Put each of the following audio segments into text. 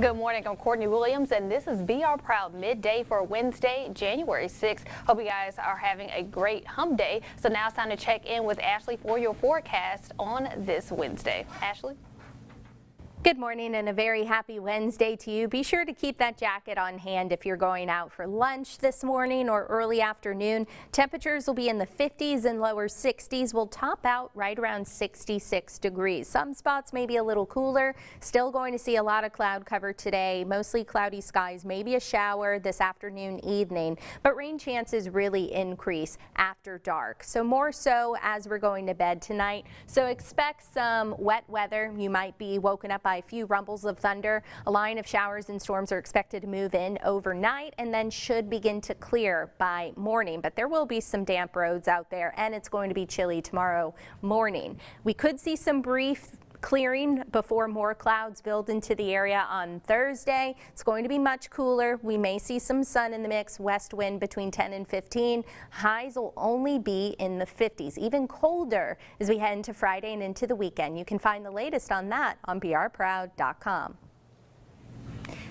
Good morning, I'm Courtney Williams, and this is Be Our Proud Midday for Wednesday, January 6th. Hope you guys are having a great hump day. So now it's time to check in with Ashley for your forecast on this Wednesday. Ashley? Good morning and a very happy Wednesday to you. Be sure to keep that jacket on hand if you're going out for lunch this morning or early afternoon. Temperatures will be in the 50s and lower 60s. Will top out right around 66 degrees. Some spots may be a little cooler. Still going to see a lot of cloud cover today. Mostly cloudy skies, maybe a shower this afternoon, evening, but rain chances really increase after dark. So more so as we're going to bed tonight. So expect some wet weather. You might be woken up by a few rumbles of thunder. A line of showers and storms are expected to move in overnight and then should begin to clear by morning. But there will be some damp roads out there, and it's going to be chilly tomorrow morning. We could see some brief clearing before more clouds build into the area on Thursday. It's going to be much cooler. We may see some sun in the mix, west wind between 10 and 15. Highs will only be in the 50s, even colder as we head into Friday and into the weekend. You can find the latest on that on beourproud.com.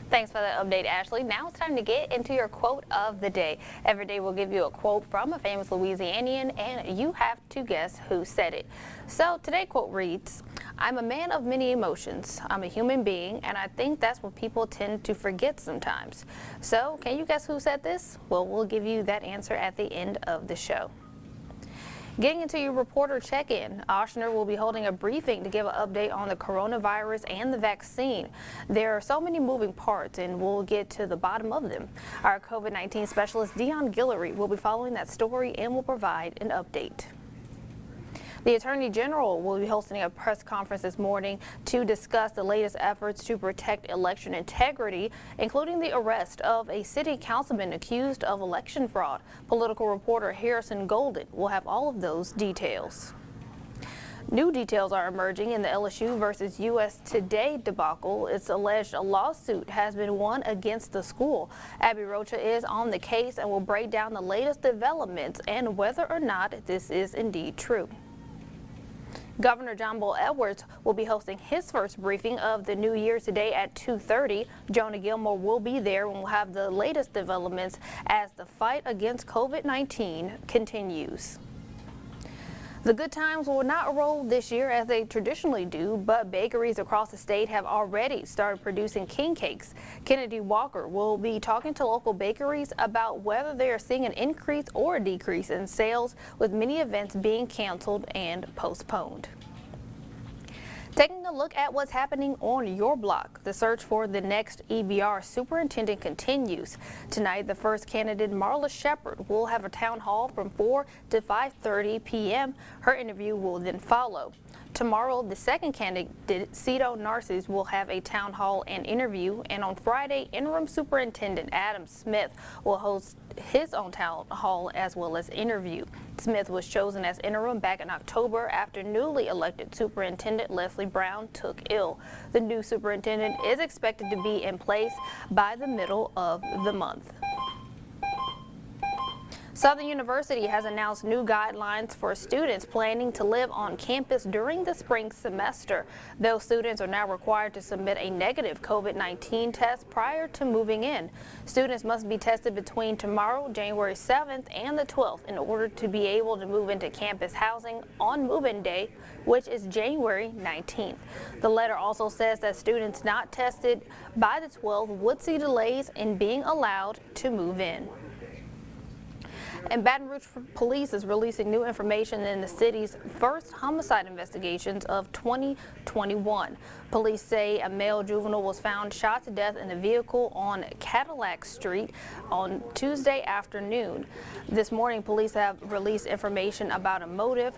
Thanks for that update, Ashley. Now it's time to get into your quote of the day. Every day we'll give you a quote from a famous Louisianian, and you have to guess who said it. So today's quote reads, "I'm a man of many emotions. I'm a human being, and I think that's what people tend to forget sometimes." So can you guess who said this? Well, we'll give you that answer at the end of the show. Getting into your reporter check-in, Oshner will be holding a briefing to give an update on the coronavirus and the vaccine. There are so many moving parts, and we'll get to the bottom of them. Our COVID-19 specialist Dion Guillory will be following that story and will provide an update. The Attorney General will be hosting a press conference this morning to discuss the latest efforts to protect election integrity, including the arrest of a city councilman accused of election fraud. Political reporter Harrison Golden will have all of those details. New details are emerging in the LSU versus U.S. Today debacle. It's alleged a lawsuit has been won against the school. Abby Rocha is on the case and will break down the latest developments and whether or not this is indeed true. Governor John Bel Edwards will be hosting his first briefing of the new year today at 2:30. Jonah Gilmore will be there and will have the latest developments as the fight against COVID-19 continues. The good times will not roll this year as they traditionally do, but bakeries across the state have already started producing king cakes. Kennedy Walker will be talking to local bakeries about whether they are seeing an increase or a decrease in sales, with many events being canceled and postponed. Taking a look at what's happening on your block, the search for the next EBR superintendent continues. Tonight, the first candidate, Marla Shepard, will have a town hall from 4 to 5:30 p.m. Her interview will then follow. Tomorrow, the second candidate, Cito Narcissus, will have a town hall and interview, and on Friday, interim superintendent Adam Smith will host his own town hall as well as interview. Smith was chosen as interim back in October after newly elected superintendent Leslie Brown took ill. The new superintendent is expected to be in place by the middle of the month. Southern University has announced new guidelines for students planning to live on campus during the spring semester. Those students are now required to submit a negative COVID-19 test prior to moving in. Students must be tested between tomorrow, January 7th, and the 12th in order to be able to move into campus housing on move-in day, which is January 19th. The letter also says that students not tested by the 12th would see delays in being allowed to move in. And Baton Rouge Police is releasing new information in the city's first homicide investigations of 2021. Police say a male juvenile was found shot to death in a vehicle on Cadillac Street on Tuesday afternoon. This morning, police have released information about a motive.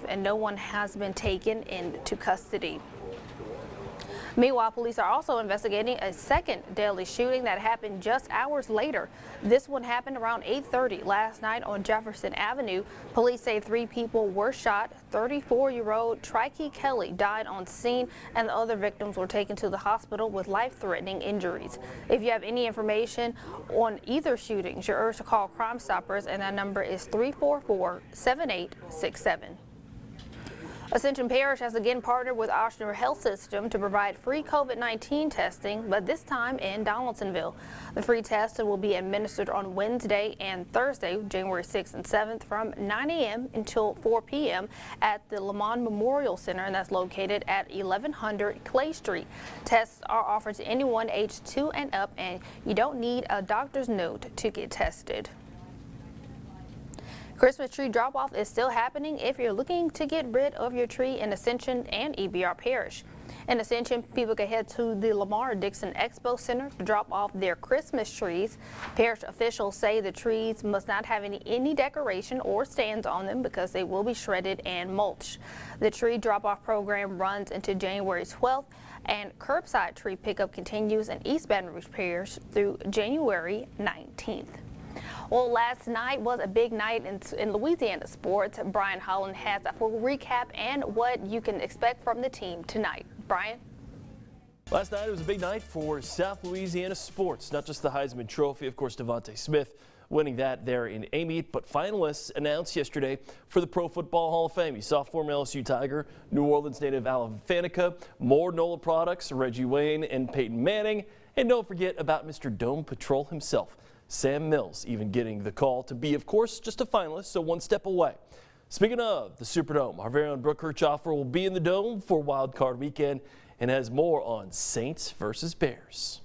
And no one has been taken into custody. Meanwhile, police are also investigating a second deadly shooting that happened just hours later. This one happened around 8:30 last night on Jefferson Avenue. Police say 3 people were shot. 34-year-old Trikey Kelly died on scene, and the other victims were taken to the hospital with life-threatening injuries. If you have any information on either shootings, you're urged to call Crime Stoppers, and that number is 344-7867. Ascension Parish has again partnered with Ochsner Health System to provide free COVID-19 testing, but this time in Donaldsonville. The free testing will be administered on Wednesday and Thursday, January 6th and 7th, from 9 a.m. until 4 p.m. at the Lamont Memorial Center, and that's located at 1100 Clay Street. Tests are offered to anyone aged 2 and up, and you don't need a doctor's note to get tested. Christmas tree drop-off is still happening if you're looking to get rid of your tree in Ascension and EBR Parish. In Ascension, people can head to the Lamar Dixon Expo Center to drop off their Christmas trees. Parish officials say the trees must not have any decoration or stands on them because they will be shredded and mulched. The tree drop-off program runs into January 12th, and curbside tree pickup continues in East Baton Rouge Parish through January 19th. Well, last night was a big night in Louisiana sports. Brian Holland has a full recap and what you can expect from the team tonight. Brian? Last night it was a big night for South Louisiana sports. Not just the Heisman Trophy, of course, Devontae Smith winning that there in Amite, but finalists announced yesterday for the Pro Football Hall of Fame. You saw former LSU Tiger, New Orleans native Alan Faneca, more NOLA products, Reggie Wayne and Peyton Manning, and don't forget about Mr. Dome Patrol himself. Sam Mills even getting the call to be, of course, just a finalist, so one step away. Speaking of the Superdome, our very own Brooke Kirchhoffer will be in the Dome for Wild Card Weekend and has more on Saints versus Bears.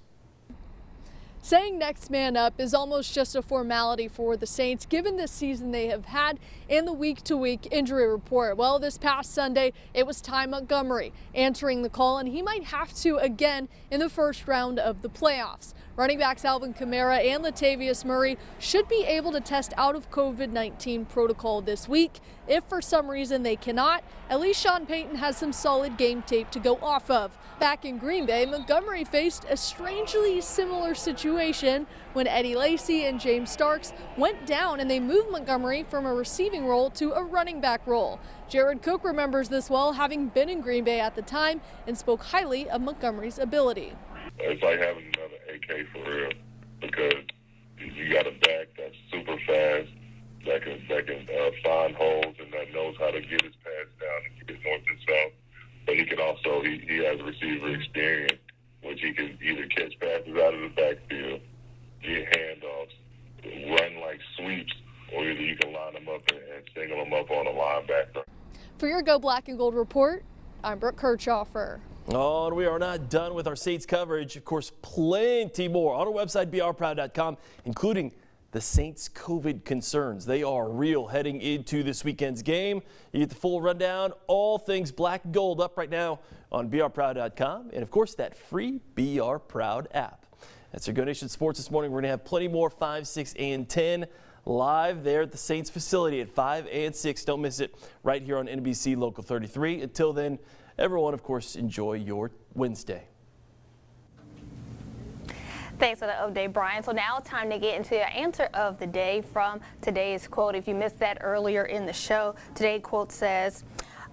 Saying next man up is almost just a formality for the Saints, given the season they have had in the week-to-week injury report. Well, this past Sunday, it was Ty Montgomery answering the call, and he might have to again in the first round of the playoffs. Running backs Alvin Kamara and Latavius Murray should be able to test out of COVID-19 protocol this week. If for some reason they cannot, at least Sean Payton has some solid game tape to go off of. Back in Green Bay, Montgomery faced a strangely similar situation when Eddie Lacy and James Starks went down and they moved Montgomery from a receiving role to a running back role. Jared Cook remembers this well, having been in Green Bay at the time, and spoke highly of Montgomery's ability. It's like having another AK for real, because you got a back that's super fast, that can find holes and that knows how to get his pass down and get north and south. But he can also, he has receiver experience, which he can either catch passes out of the backfield, get handoffs, run like sweeps, or either you can line them up and single them up on a linebacker. For your Go Black and Gold report, I'm Brooke Kirchhoffer. Oh, and we are not done with our Saints coverage. Of course, plenty more on our website, brproud.com, including the Saints COVID concerns. They are real heading into this weekend's game. You get the full rundown, all things black and gold up right now on brproud.com, and of course that free BR Proud app. That's your Go Nation Sports this morning. We're going to have plenty more 5, 6, and 10 live there at the Saints facility at 5 and 6. Don't miss it right here on NBC Local 33. Until then, everyone, of course, enjoy your Wednesday. Thanks for the update, Brian. So now it's time to get into your answer of the day from today's quote. If you missed that earlier in the show, today's quote says,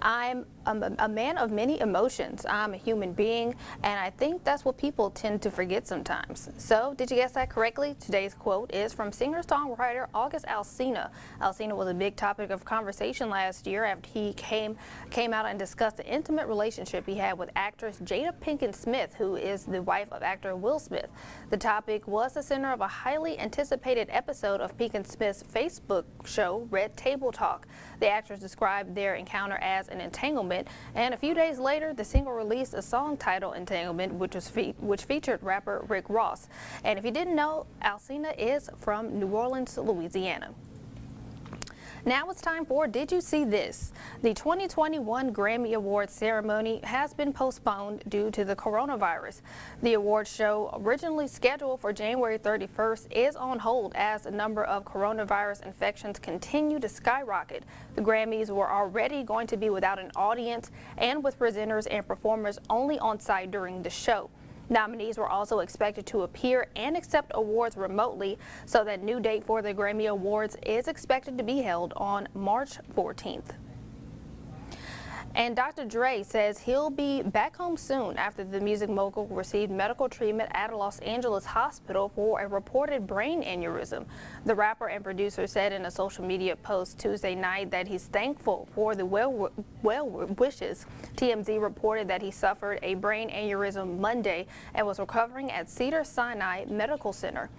"I'm a man of many emotions. I'm a human being, and I think that's what people tend to forget sometimes." So, did you guess that correctly? Today's quote is from singer-songwriter August Alsina. Alsina was a big topic of conversation last year after he came out and discussed the intimate relationship he had with actress Jada Pinkett Smith, who is the wife of actor Will Smith. The topic was the center of a highly anticipated episode of Pinkett Smith's Facebook show, Red Table Talk. The actress described their encounter as an entanglement, and a few days later, the single released a song titled "Entanglement," which featured rapper Rick Ross. And if you didn't know, Alsina is from New Orleans, Louisiana. Now it's time for Did You See This? The 2021 Grammy Awards ceremony has been postponed due to the coronavirus. The awards show, originally scheduled for January 31st, is on hold as the number of coronavirus infections continue to skyrocket. The Grammys were already going to be without an audience and with presenters and performers only on site during the show. Nominees were also expected to appear and accept awards remotely, so that new date for the Grammy Awards is expected to be held on March 14th. And Dr. Dre says he'll be back home soon after the music mogul received medical treatment at a Los Angeles hospital for a reported brain aneurysm. The rapper and producer said in a social media post Tuesday night that he's thankful for the well wishes. TMZ reported that he suffered a brain aneurysm Monday and was recovering at Cedars-Sinai Medical Center.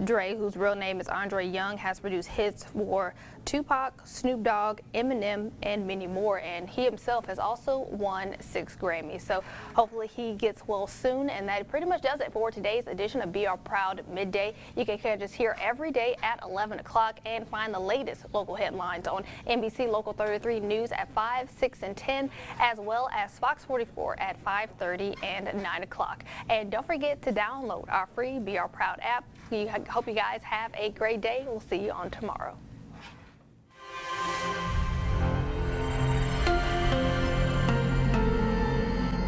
Dre, whose real name is Andre Young, has produced hits for Tupac, Snoop Dogg, Eminem, and many more, and he himself has also won 6 Grammys. So hopefully he gets well soon, and that pretty much does it for today's edition of Be Our Proud Midday. You can catch us here every day at 11 o'clock and find the latest local headlines on NBC Local 33 News at 5, 6, and 10, as well as Fox 44 at 5:30 and 9 o'clock. And don't forget to download our free Be Our Proud app. Hope you guys have a great day. We'll see you on tomorrow.